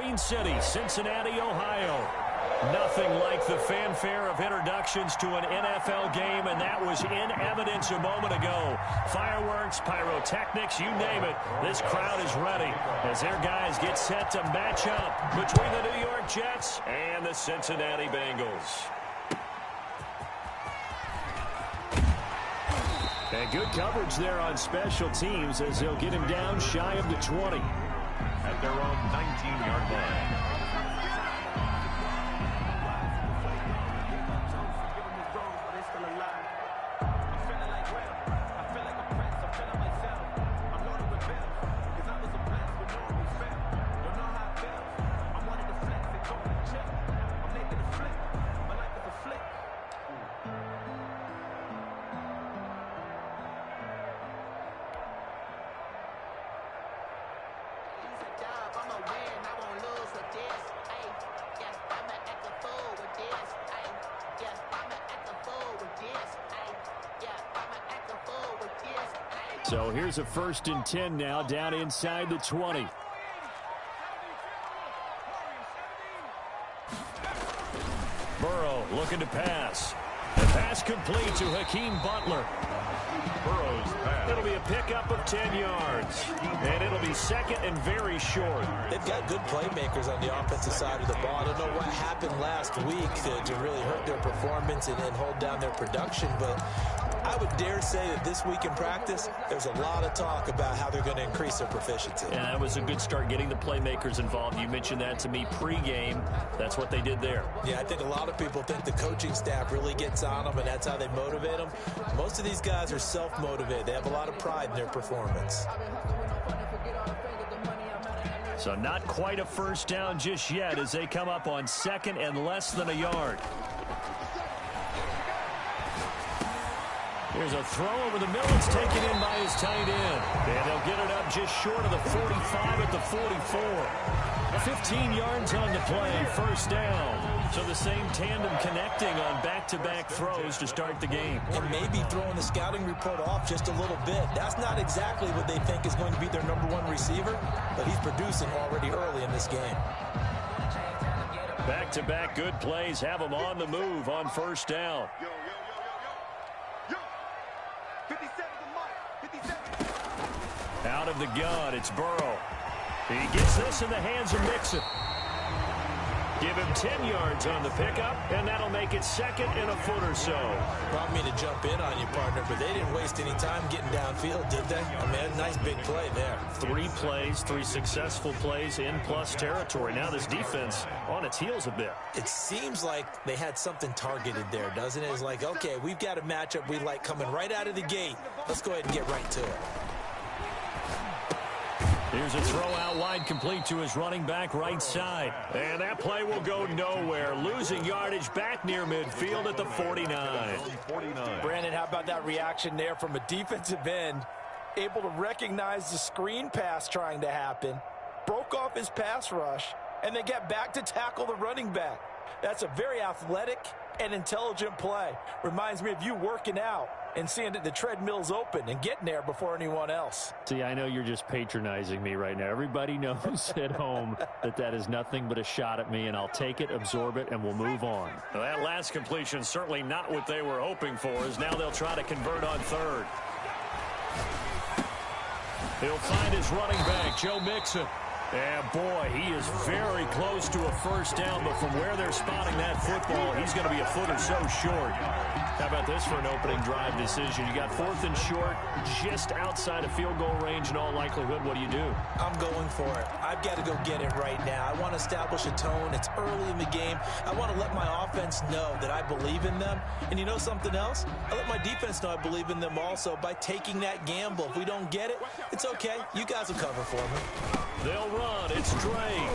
Queen City, Cincinnati, Ohio. Nothing like the fanfare of introductions to an NFL game, and that was in evidence a moment ago. Fireworks, pyrotechnics, you name it. This crowd is ready as their guys get set to match up between the New York Jets and the Cincinnati Bengals. And good coverage there on special teams as they'll get him down shy of the 20. At their own 19-yard line. So here's a 1st and 10 now, down inside the 20. Burrow looking to pass. The pass complete to Hakeem Butler. Burrow's pass. It'll be a pickup of 10 yards. And it'll be second and very short. They've got good playmakers on the offensive side of the ball. I don't know what happened last week to really hurt their performance and hold down their production, but I would dare say that this week in practice, there's a lot of talk about how they're going to increase their proficiency. Yeah, that was a good start getting the playmakers involved. You mentioned that to me pregame. That's what they did there. Yeah, I think a lot of people think the coaching staff really gets on them, and that's how they motivate them. Most of these guys are self-motivated. They have a lot of pride in their performance. So not quite a first down just yet as they come up on 2nd and less than a yard. Here's a throw over the middle. It's taken in by his tight end. And they'll get it up just short of the 45 at the 44. 15 yards on the play, first down. So the same tandem connecting on back-to-back throws to start the game. And maybe throwing the scouting report off just a little bit. That's not exactly what they think is going to be their #1 receiver, but he's producing already early in this game. Back-to-back good plays have him on the move on first down. Out of the gun, it's Burrow. He gets this in the hands of Mixon. Give him 10 yards on the pickup, and that'll make it second and a foot or so. Brought me to jump in on you, partner, but they didn't waste any time getting downfield, did they? I mean, nice big play there. 3 plays, 3 successful plays in plus territory. Now this defense on its heels a bit. It seems like they had something targeted there, doesn't it? It's like, okay, we've got a matchup we like coming right out of the gate. Let's go ahead and get right to it. Here's a throw out wide, complete to his running back right side. And that play will go nowhere. Losing yardage back near midfield at the 49. Brandon, how about that reaction there from a defensive end? Able to recognize the screen pass trying to happen. Broke off his pass rush. And then get back to tackle the running back. That's a very athletic and intelligent play. Reminds me of you working out and seeing that the treadmill's open and getting there before anyone else. See, I know you're just patronizing me right now. Everybody knows at home that that is nothing but a shot at me, and I'll take it, absorb it, and we'll move on. Well, that last completion certainly not what they were hoping for, as now they'll try to convert on 3rd. He'll find his running back, Joe Mixon. And, boy, he is very close to a first down, but from where they're spotting that football, he's going to be a foot or so short. How about this for an opening drive decision? You got 4th and short, just outside of field goal range in all likelihood. What do you do? I'm going for it. I've got to go get it right now. I want to establish a tone. It's early in the game. I want to let my offense know that I believe in them. And you know something else? I let my defense know I believe in them also by taking that gamble. If we don't get it, it's okay. You guys will cover for me. They'll run. It's Drake.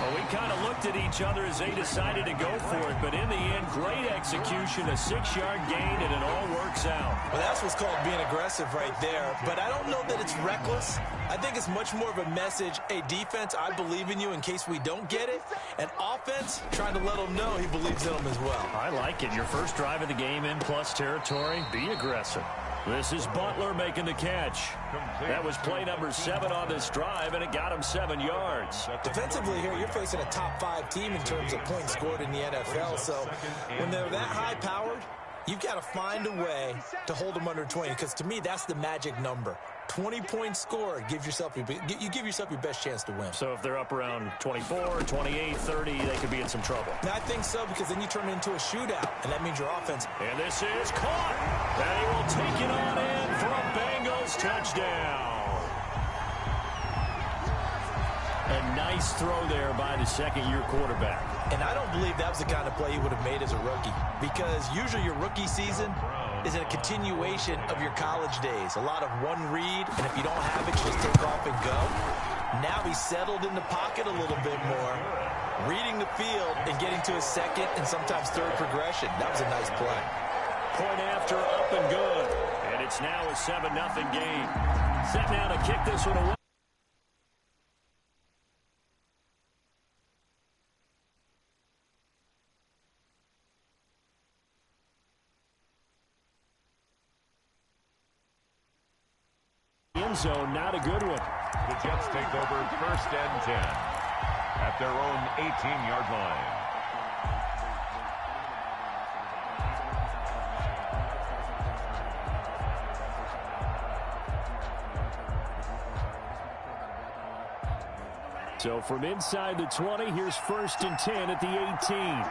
Well, we kind of looked at each other as they decided to go for it, but in the end, great execution, a 6-yard gain, and it all works out. Well, that's what's called being aggressive right there, but I don't know that it's reckless. I think it's much more of a message, hey, defense, I believe in you in case we don't get it, and offense, trying to let them know he believes in them as well. I like it. Your first drive of the game in plus territory, be aggressive. This is Butler making the catch. That was play number 7 on this drive, and it got him 7 yards. Defensively here, you're facing a top 5 team in terms of points scored in the NFL. So when they're that high-powered, you've got to find a way to hold them under 20, because to me, that's the magic number. 20 points scored, you give yourself your best chance to win. So if they're up around 24, 28, 30, they could be in some trouble. Now, I think so, because then you turn it into a shootout, and that means your offense. And this is caught. And he will take it on in for a Bengals touchdown. A nice throw there by the second-year quarterback. And I don't believe that was the kind of play he would have made as a rookie, because usually your rookie season is a continuation of your college days. A lot of one read, and if you don't have it, you just take off and go. Now he's settled in the pocket a little bit more, reading the field and getting to his second and sometimes third progression. That was a nice play. Point after, up and good. And it's now a 7-0 game. Set now to kick this one away. End zone, not a good one. The Jets take over 1st and 10 at their own 18-yard line. So from inside the 20, here's 1st and 10 at the 18.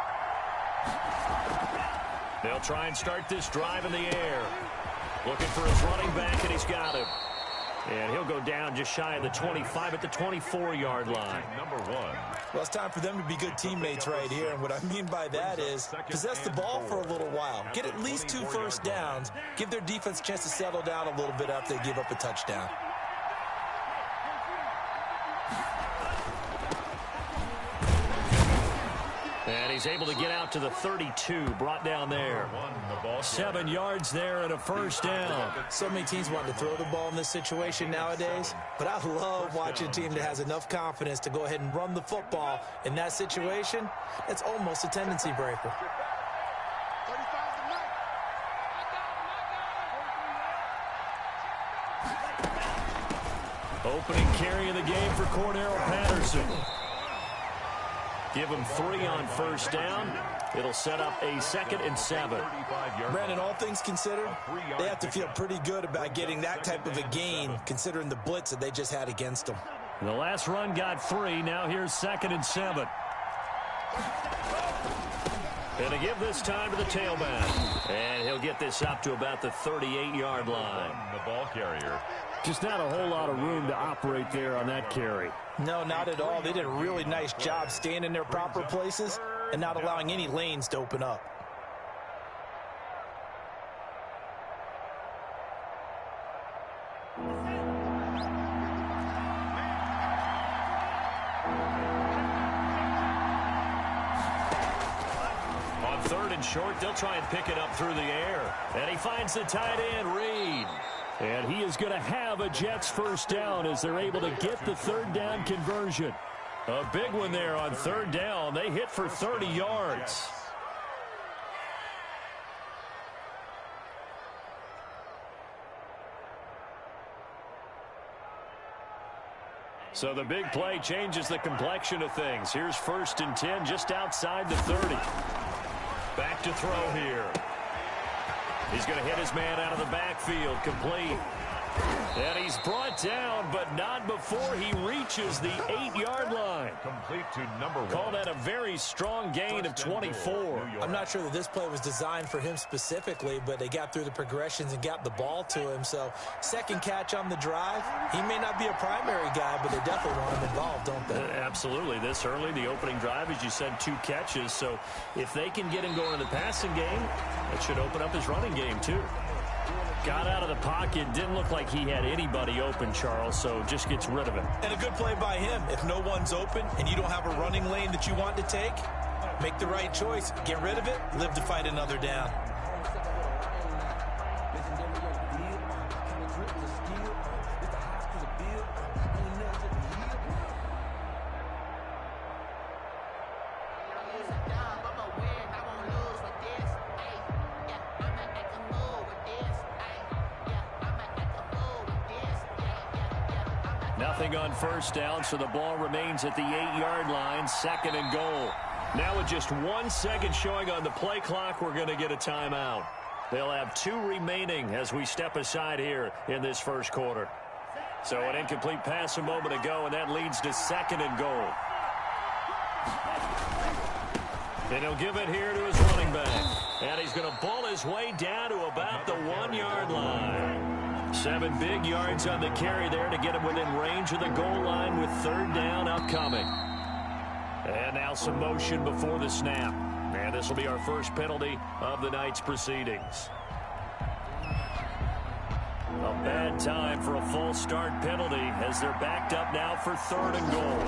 They'll try and start this drive in the air. Looking for his running back, and he's got him. And he'll go down just shy of the 25 at the 24-yard line. Number 1. Well, it's time for them to be good teammates right here. And what I mean by that is possess the ball for a little while. Get at least 2 first downs. Give their defense a chance to settle down a little bit after they give up a touchdown. And he's able to get out to the 32, brought down there. 7 yards there and a 1st down. So many teams want to throw the ball in this situation nowadays, but I love watching a team that has enough confidence to go ahead and run the football. In that situation, it's almost a tendency breaker. Opening carry of the game for Cordarrelle Patterson. Give him 3 on 1st down. It'll set up a 2nd and 7. Brandon, all things considered, they have to feel pretty good about getting that type of a gain, considering the blitz that they just had against them. And the last run got 3. Now here's 2nd and 7. And to give this time to the tailback. And he'll get this up to about the 38-yard line. The ball carrier. Just not a whole lot of room to operate there on that carry. No, not at all. They did a really nice job staying in their proper places and not allowing any lanes to open up. On 3rd and short, they'll try and pick it up through the air. And he finds the tight end, Reed. And he is going to have a Jets 1st down as they're able to get the 3rd down conversion. A big one there on 3rd down. They hit for 30 yards. So the big play changes the complexion of things. Here's 1st and 10 just outside the 30. Back to throw here. He's going to hit his man out of the backfield, complete. And he's brought down, but not before he reaches the 8-yard line. Complete to number 1. Called that a very strong gain of 24. I'm not sure that this play was designed for him specifically, but they got through the progressions and got the ball to him. So 2nd catch on the drive. He may not be a primary guy, but they definitely want him involved, don't they? Absolutely. This early, the opening drive, as you said, 2 catches. So if they can get him going in the passing game, it should open up his running game too. Got out of the pocket. Didn't look like he had anybody open, Charles, so just gets rid of it. And a good play by him. If no one's open and you don't have a running lane that you want to take, make the right choice. Get rid of it. Live to fight another down. nothing on first down, so the ball remains at the 8-yard line, 2nd and goal. Now with just 1 second showing on the play clock, we're going to get a timeout. They'll have 2 remaining as we step aside here in this first quarter. So an incomplete pass a moment ago, and that leads to 2nd and goal. And he'll give it here to his running back. And he's going to ball his way down to about the 1-yard line. 7 big yards on the carry there to get him within range of the goal line with 3rd down upcoming. And now some motion before the snap. And this will be our first penalty of the night's proceedings. A bad time for a false start penalty as they're backed up now for 3rd and goal.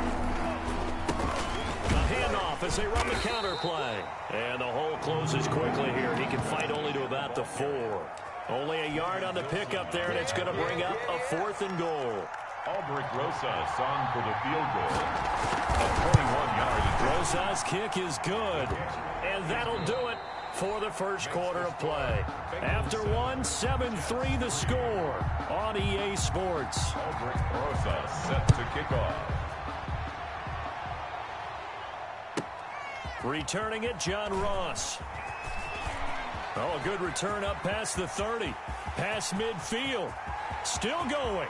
A handoff as they run the counter play. And the hole closes quickly here. He can fight only to about the 4. Only a yard on the pickup there, and it's going to bring up a 4th and goal. Albrecht Rosas on for the field goal. A 21-yard. Rosas' kick is good. And that'll do it for the first quarter of play. After 1, 7-3 the score on EA Sports. Albrecht Rosas set to kick off. Returning it, John Ross. Oh, a good return up past the 30. Past midfield. Still going.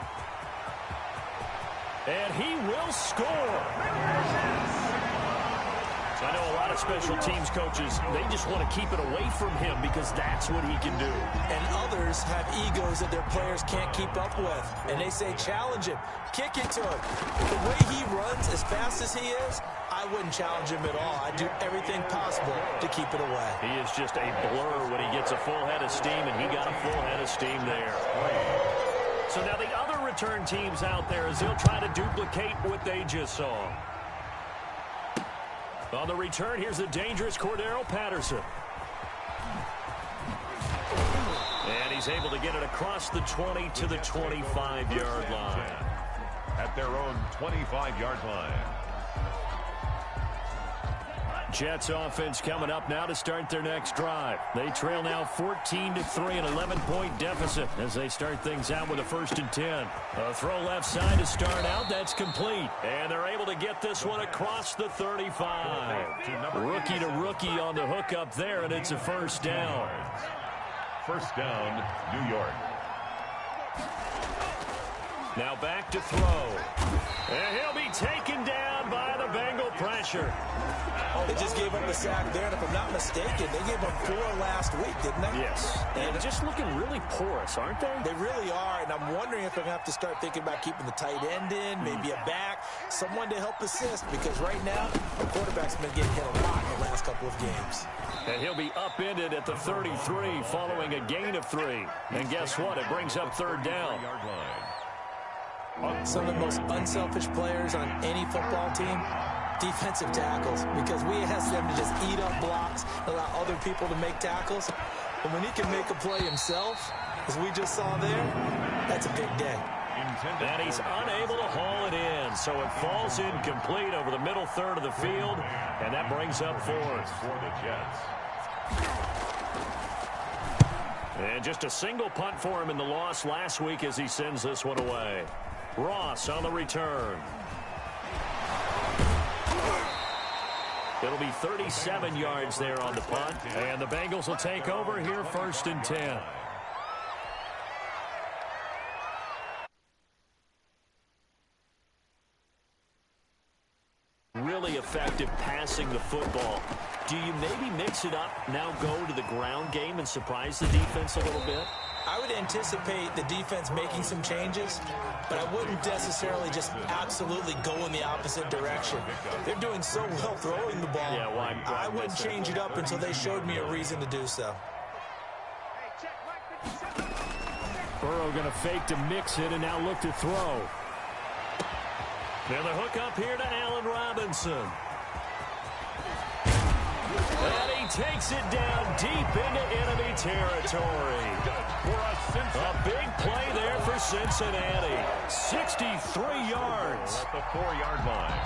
And he will score. So I know a lot of special teams coaches, they just want to keep it away from him because that's what he can do. And others have egos that their players can't keep up with. And they say, challenge him. Kick it to him. The way he runs as fast as he is, I wouldn't challenge him at all. I'd do everything possible to keep it away. He is just a blur when he gets a full head of steam, and he got a full head of steam there. So now the other return teams out there as they'll try to duplicate what they just saw. On the return, here's the dangerous Cordero Patterson. And he's able to get it across the 20 to the 25-yard line. At their own 25-yard line. Jets offense coming up now to start their next drive. They trail now 14-3, an 11-point deficit as they start things out with a 1st and 10. A throw left side to start out. That's complete. And they're able to get this one across the 35. Rookie to rookie on the hook up there, and it's a 1st down. 1st down, New York. Now back to throw. And he'll be taken down by the Bengal pressure. They just gave up a sack there, and if I'm not mistaken, they gave up 4 last week, didn't they? Yes. And just looking really porous, aren't they? They really are, and I'm wondering if I'm going to have to start thinking about keeping the tight end in, maybe a back, someone to help assist, because right now, the quarterback's been getting hit a lot in the last couple of games. And he'll be upended at the 33 following a gain of 3. And guess what? It brings up 3rd down. Some of the most unselfish players on any football team, defensive tackles, because we ask them to just eat up blocks, allow other people to make tackles. And when he can make a play himself, as we just saw there, that's a big day. And he's unable to haul it in, so it falls incomplete over the middle 3rd of the field, and that brings up 4th. For the Jets. And just a single punt for him in the loss last week as he sends this one away. Ross on the return. It'll be 37 yards there on the punt, and the Bengals will take over here 1st and 10. Really effective passing the football. Do you maybe mix it up, now go to the ground game and surprise the defense a little bit? I would anticipate the defense making some changes, but I wouldn't necessarily just absolutely go in the opposite direction. They're doing so well throwing the ball. Yeah, why I wouldn't change it up until they showed me a reason to do so. Burrow going to fake to mix it and now look to throw. And the hook up here to Allen Robinson. And he takes it down deep into enemy territory. A big play there for Cincinnati. 63 yards. At the 4-yard line.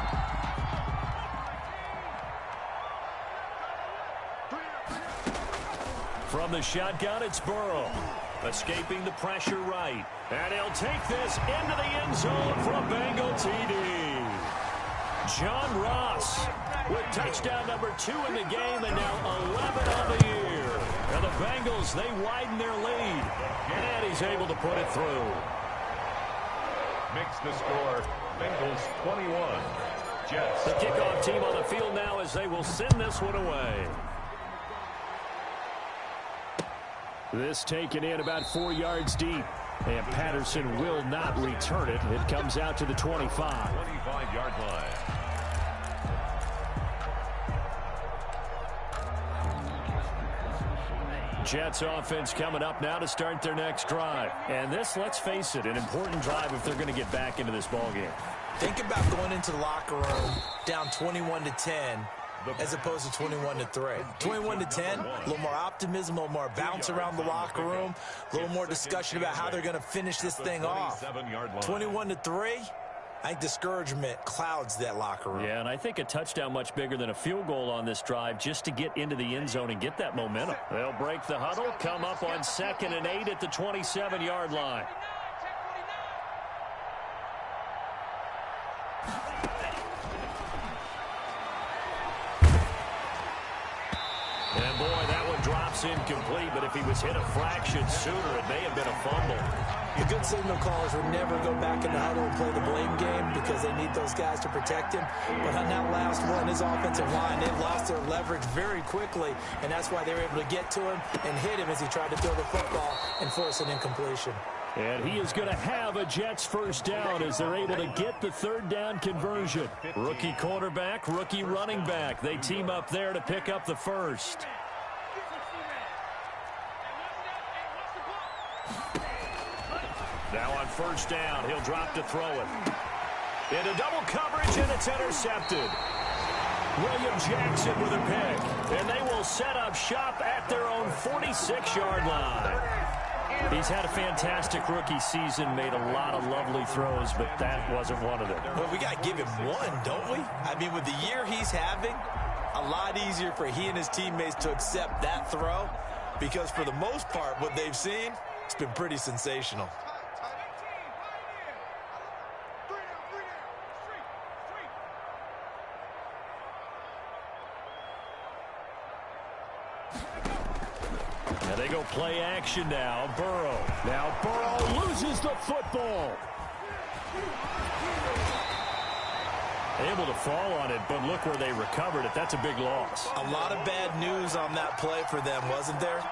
From the shotgun, it's Burrow. Escaping the pressure right. And he'll take this into the end zone for a Bengal TD. John Ross with touchdown number 2 in the game and now 11 on the year. And the Bengals, they widen their lead. And he's able to put it through. Makes the score Bengals 21. Jets. The kickoff team on the field now as they will send this one away. This taken in about 4 yards deep. And Patterson will not return it. It comes out to the 25. 25-yard line. Jets offense coming up now to start their next drive. And this, let's face it, an important drive if they're going to get back into this ballgame. Think about going into the locker room down 21-10 as opposed to 21-3. 21-10, a little more optimism, a little more bounce around the locker room, a little more discussion about how they're going to finish this thing off. 21-3, I think discouragement clouds that locker room. Yeah, and I think a touchdown much bigger than a field goal on this drive just to get into the end zone and get that momentum. They'll break the huddle, come up on 2nd and 8 at the 27-yard line. And boy, that one drops incomplete, but if he was hit a fraction sooner, it may have been a fumble. The good signal callers would never go back in the huddle and play the blame game because they need those guys to protect him. But on that last one, his offensive line, they lost their leverage very quickly, and that's why they were able to get to him and hit him as he tried to throw the football and force an incompletion. And he is going to have a Jets first down as they're able to get the 3rd down conversion. Rookie quarterback, rookie running back. They team up there to pick up the first. Now on first down, he'll drop to throw it. Into double coverage, and it's intercepted. William Jackson with a pick. And they will set up shop at their own 46-yard line. He's had a fantastic rookie season, made a lot of lovely throws, but that wasn't one of them. Well, we got to give him one, don't we? I mean, with the year he's having, a lot easier for he and his teammates to accept that throw because for the most part, what they've seen, it's been pretty sensational. Now they go play action now. Burrow. Now Burrow loses the football. Able to fall on it, but look where they recovered it. That's a big loss. A lot of bad news on that play for them, wasn't there?